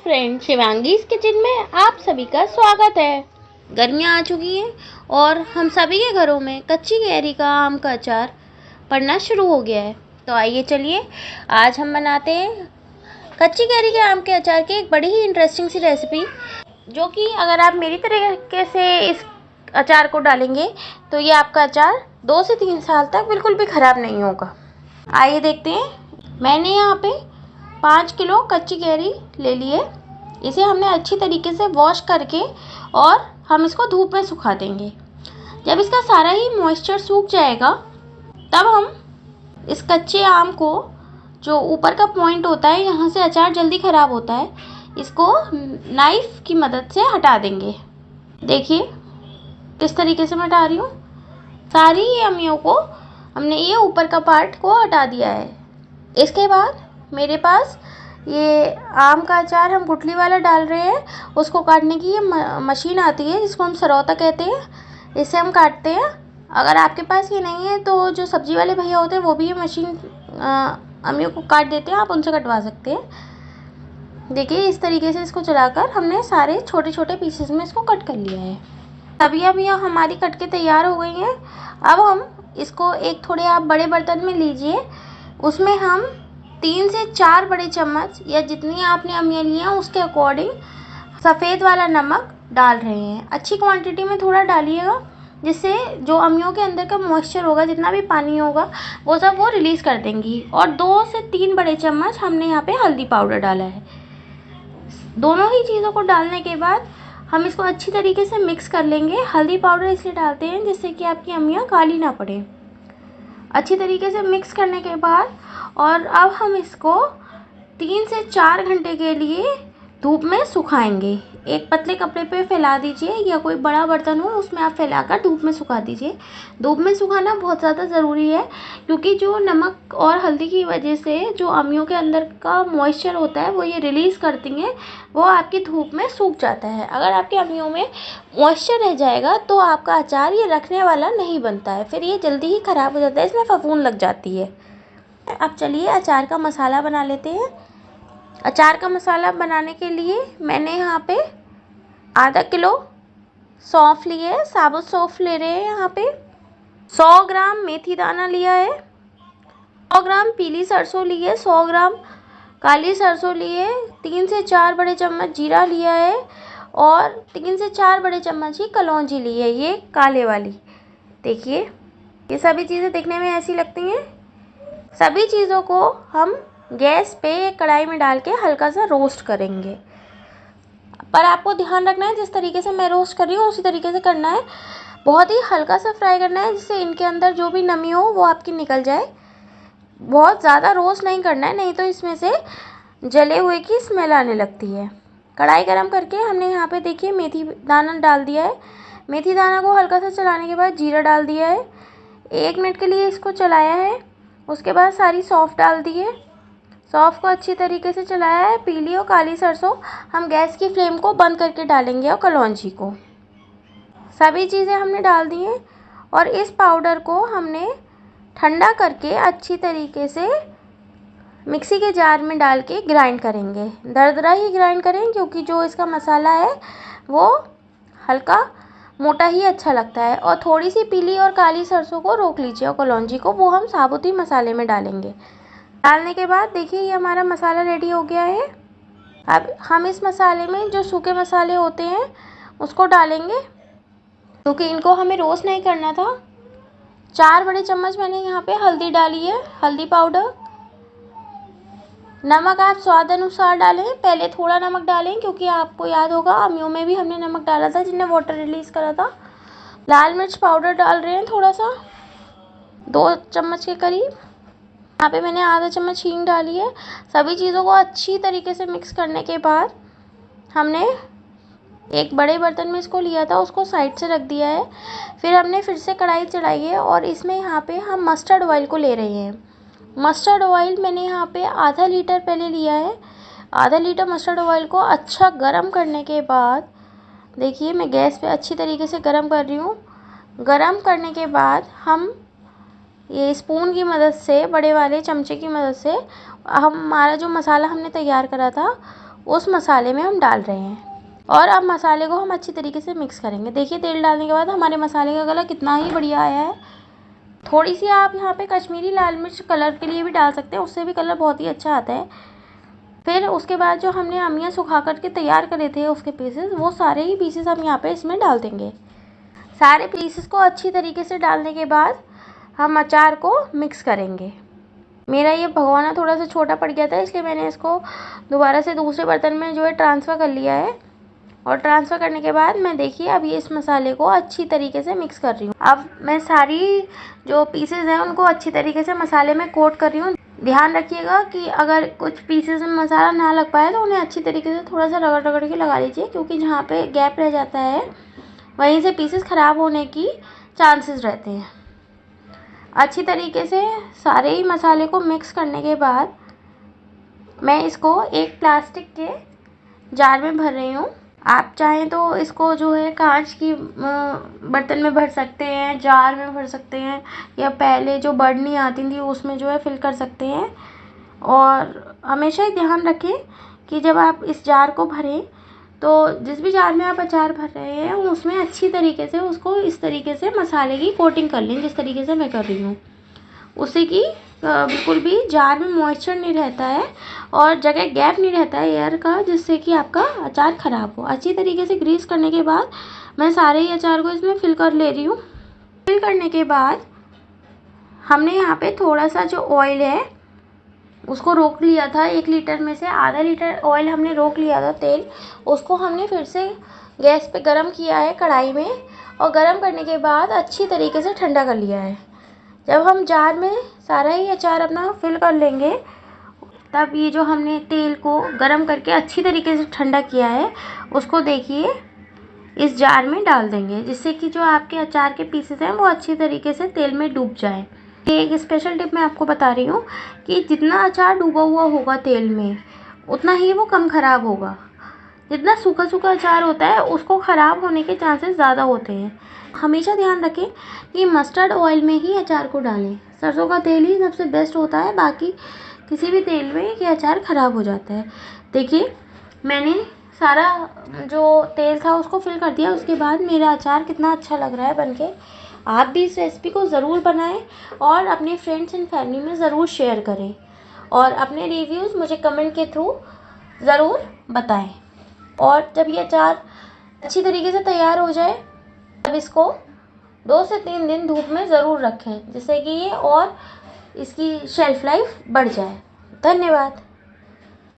Friend, शिवांगीज़ kitchen में आप सभी का स्वागत है। गर्मियाँ आ चुकी हैं और हम सभी के घरों में कच्ची कैरी का आम का अचार पड़ना शुरू हो गया है। तो आइए चलिए आज हम बनाते हैं कच्ची कैरी के आम के अचार की एक बड़ी ही इंटरेस्टिंग सी रेसिपी, जो कि अगर आप मेरी तरीके से इस अचार को डालेंगे तो ये आपका अचार 2 से 3 साल तक बिल्कुल भी ख़राब नहीं होगा। आइए देखते हैं। मैंने यहाँ पे 5 किलो कच्ची कैरी ले ली है। इसे हमने अच्छी तरीके से वॉश करके और हम इसको धूप में सुखा देंगे। जब इसका सारा ही मॉइस्चर सूख जाएगा तब हम इस कच्चे आम को, जो ऊपर का पॉइंट होता है, यहाँ से अचार जल्दी ख़राब होता है, इसको नाइफ़ की मदद से हटा देंगे। देखिए किस तरीके से मैं हटा रही हूँ। सारी ही अमियों को हमने ये ऊपर का पार्ट को हटा दिया है। इसके बाद मेरे पास ये आम का अचार हम गुठली वाला डाल रहे हैं, उसको काटने की ये मशीन आती है जिसको हम सरौता कहते हैं। इससे हम काटते हैं। अगर आपके पास ये नहीं है तो जो सब्जी वाले भैया होते हैं वो भी ये मशीन अमियों को काट देते हैं, आप उनसे कटवा सकते हैं। देखिए इस तरीके से इसको चलाकर हमने सारे छोटे छोटे पीसेस में इसको कट कर लिया है। सभी अमियाँ हमारी कट के तैयार हो गई हैं। अब हम इसको एक थोड़े आप बड़े बर्तन में लीजिए, उसमें हम 3 से 4 बड़े चम्मच या जितनी आपने अमियाँ ली हैं उसके अकॉर्डिंग सफ़ेद वाला नमक डाल रहे हैं। अच्छी क्वांटिटी में थोड़ा डालिएगा, जिससे जो अमियों के अंदर का मॉइस्चर होगा, जितना भी पानी होगा, वो सब वो रिलीज़ कर देंगी। और 2 से 3 बड़े चम्मच हमने यहाँ पे हल्दी पाउडर डाला है। दोनों ही चीज़ों को डालने के बाद हम इसको अच्छी तरीके से मिक्स कर लेंगे। हल्दी पाउडर इसलिए डालते हैं जिससे कि आपकी अमियाँ काली ना पड़े। अच्छी तरीके से मिक्स करने के बाद और अब हम इसको 3 से 4 घंटे के लिए धूप में सुखाएंगे। एक पतले कपड़े पे फैला दीजिए या कोई बड़ा बर्तन हो उसमें आप फैलाकर धूप में सुखा दीजिए। धूप में सुखाना बहुत ज़्यादा ज़रूरी है, क्योंकि जो नमक और हल्दी की वजह से जो अमियों के अंदर का मॉइस्चर होता है वो ये रिलीज़ करती हैं, वो आपकी धूप में सूख जाता है। अगर आपकी अमियों में मॉइस्चर रह जाएगा तो आपका अचार ये रखने वाला नहीं बनता है, फिर ये जल्दी ही ख़राब हो जाता है, इसमें फफूंद लग जाती है। अब चलिए अचार का मसाला बना लेते हैं। अचार का मसाला बनाने के लिए मैंने यहाँ पे आधा किलो सौंफ लिए है, साबुत सौंफ ले रहे हैं। यहाँ पे 100 ग्राम मेथी दाना लिया है, 100 ग्राम पीली सरसों ली है, 100 ग्राम काली सरसों ली है, 3 से 4 बड़े चम्मच जीरा लिया है और 3 से 4 बड़े चम्मच ही कलौंजी ली है, ये काले वाली। देखिए ये सभी चीज़ें दिखने में ऐसी लगती हैं। सभी चीज़ों को हम गैस पे एक कढ़ाई में डाल के हल्का सा रोस्ट करेंगे। पर आपको ध्यान रखना है, जिस तरीके से मैं रोस्ट कर रही हूँ उसी तरीके से करना है। बहुत ही हल्का सा फ्राई करना है, जिससे इनके अंदर जो भी नमी हो वो आपकी निकल जाए। बहुत ज़्यादा रोस्ट नहीं करना है, नहीं तो इसमें से जले हुए की स्मेल आने लगती है। कढ़ाई गरम करके हमने यहाँ पे देखिए मेथी दाना डाल दिया है। मेथी दाना को हल्का सा चलाने के बाद जीरा डाल दिया है। 1 मिनट के लिए इसको चलाया है। उसके बाद सारी सौंफ डाल दी है। सौंफ को अच्छी तरीके से चलाया है। पीली और काली सरसों हम गैस की फ्लेम को बंद करके डालेंगे और कलौंजी को। सभी चीज़ें हमने डाल दी हैं और इस पाउडर को हमने ठंडा करके अच्छी तरीके से मिक्सी के जार में डाल के ग्राइंड करेंगे। दरदरा ही ग्राइंड करें, क्योंकि जो इसका मसाला है वो हल्का मोटा ही अच्छा लगता है। और थोड़ी सी पीली और काली सरसों को रोक लीजिए और कलौंजी को, वो हम साबुत ही मसाले में डालेंगे। डालने के बाद देखिए ये हमारा मसाला रेडी हो गया है। अब हम इस मसाले में जो सूखे मसाले होते हैं उसको डालेंगे, क्योंकि इनको हमें रोस्ट नहीं करना था। 4 बड़े चम्मच मैंने यहाँ पे हल्दी डाली है, हल्दी पाउडर। नमक आप स्वाद अनुसार डालें, पहले थोड़ा नमक डालें, क्योंकि आपको याद होगा अमियों में भी हमने नमक डाला था जिन्हें वाटर रिलीज़ करा था। लाल मिर्च पाउडर डाल रहे हैं थोड़ा सा, 2 चम्मच के करीब। यहाँ पे मैंने आधा चम्मच हींग डाली है। सभी चीज़ों को अच्छी तरीके से मिक्स करने के बाद हमने एक बड़े बर्तन में इसको लिया था, उसको साइड से रख दिया है। फिर हमने फिर से कढ़ाई चढ़ाई है और इसमें यहाँ पे हम मस्टर्ड ऑयल को ले रहे हैं। मस्टर्ड ऑयल मैंने यहाँ पे आधा लीटर पहले लिया है। आधा लीटर मस्टर्ड ऑयल को अच्छा गरम करने के बाद देखिए मैं गैस पे अच्छी तरीके से गरम कर रही हूँ। गरम करने के बाद हम ये स्पून की मदद से, बड़े वाले चमचे की मदद से, हमारा जो मसाला हमने तैयार करा था उस मसाले में हम डाल रहे हैं। और अब मसाले को हम अच्छी तरीके से मिक्स करेंगे। देखिए तेल डालने के बाद हमारे मसाले का कलर कितना ही बढ़िया आया है। थोड़ी सी आप यहाँ पे कश्मीरी लाल मिर्च कलर के लिए भी डाल सकते हैं, उससे भी कलर बहुत ही अच्छा आता है। फिर उसके बाद जो हमने अमिया सुखा करके तैयार करे थे उसके पीसेस, वो सारे ही पीसेस हम यहाँ पे इसमें डाल देंगे। सारे पीसेस को अच्छी तरीके से डालने के बाद हम अचार को मिक्स करेंगे। मेरा ये भगोना थोड़ा सा छोटा पड़ गया था, इसलिए मैंने इसको दोबारा से दूसरे बर्तन में जो है ट्रांसफ़र कर लिया है। और ट्रांसफ़र करने के बाद मैं देखिए अब ये इस मसाले को अच्छी तरीके से मिक्स कर रही हूँ। अब मैं सारी जो पीसेस हैं उनको अच्छी तरीके से मसाले में कोट कर रही हूँ। ध्यान रखिएगा कि अगर कुछ पीसेस में मसाला ना लग पाए तो उन्हें अच्छी तरीके से थोड़ा सा रगड़ रगड़ के लगा लीजिए, क्योंकि जहाँ पे गैप रह जाता है वहीं से पीसेस ख़राब होने की चांसेस रहते हैं। अच्छी तरीके से सारे ही मसाले को मिक्स करने के बाद मैं इसको एक प्लास्टिक के जार में भर रही हूँ। आप चाहें तो इसको जो है कांच की बर्तन में भर सकते हैं, जार में भर सकते हैं, या पहले जो बर्नी आती थी उसमें जो है फिल कर सकते हैं। और हमेशा ही ध्यान रखें कि जब आप इस जार को भरें तो जिस भी जार में आप अचार भर रहे हैं उसमें अच्छी तरीके से उसको इस तरीके से मसाले की कोटिंग कर लें, जिस तरीके से मैं कर रही हूँ। उससे कि बिल्कुल भी जार में मॉइस्चर नहीं रहता है और जगह गैप नहीं रहता है एयर का, जिससे कि आपका अचार ख़राब हो। अच्छी तरीके से ग्रीस करने के बाद मैं सारे ही अचार को इसमें फिल कर ले रही हूँ। फिल करने के बाद हमने यहाँ पे थोड़ा सा जो ऑयल है उसको रोक लिया था। 1 लीटर में से आधा लीटर ऑयल हमने रोक लिया था तेल, उसको हमने फिर से गैस पे गरम किया है कढ़ाई में, और गरम करने के बाद अच्छी तरीके से ठंडा कर लिया है। जब हम जार में सारा ही अचार अपना फिल कर लेंगे तब ये जो हमने तेल को गरम करके अच्छी तरीके से ठंडा किया है उसको देखिए इस जार में डाल देंगे, जिससे कि जो आपके अचार के पीसेस हैं वो अच्छी तरीके से तेल में डूब जाए। ये एक स्पेशल टिप मैं आपको बता रही हूँ कि जितना अचार डूबा हुआ होगा तेल में उतना ही वो कम ख़राब होगा। जितना सूखा सूखा अचार होता है उसको ख़राब होने के चांसेस ज़्यादा होते हैं। हमेशा ध्यान रखें कि मस्टर्ड ऑयल में ही अचार को डालें। सरसों का तेल ही सबसे बेस्ट होता है, बाकी किसी भी तेल में ये अचार ख़राब हो जाता है। देखिए मैंने सारा जो तेल था उसको फिल कर दिया, उसके बाद मेरा अचार कितना अच्छा लग रहा है बनके। आप भी इस रेसिपी को ज़रूर बनाएं और अपने फ्रेंड्स एंड फैमिली में ज़रूर शेयर करें, और अपने रिव्यूज़ मुझे कमेंट के थ्रू ज़रूर बताएं। और जब ये अचार अच्छी तरीके से तैयार हो जाए तब इसको 2 से 3 दिन धूप में ज़रूर रखें, जिससे कि ये और इसकी शेल्फ़ लाइफ बढ़ जाए। धन्यवाद।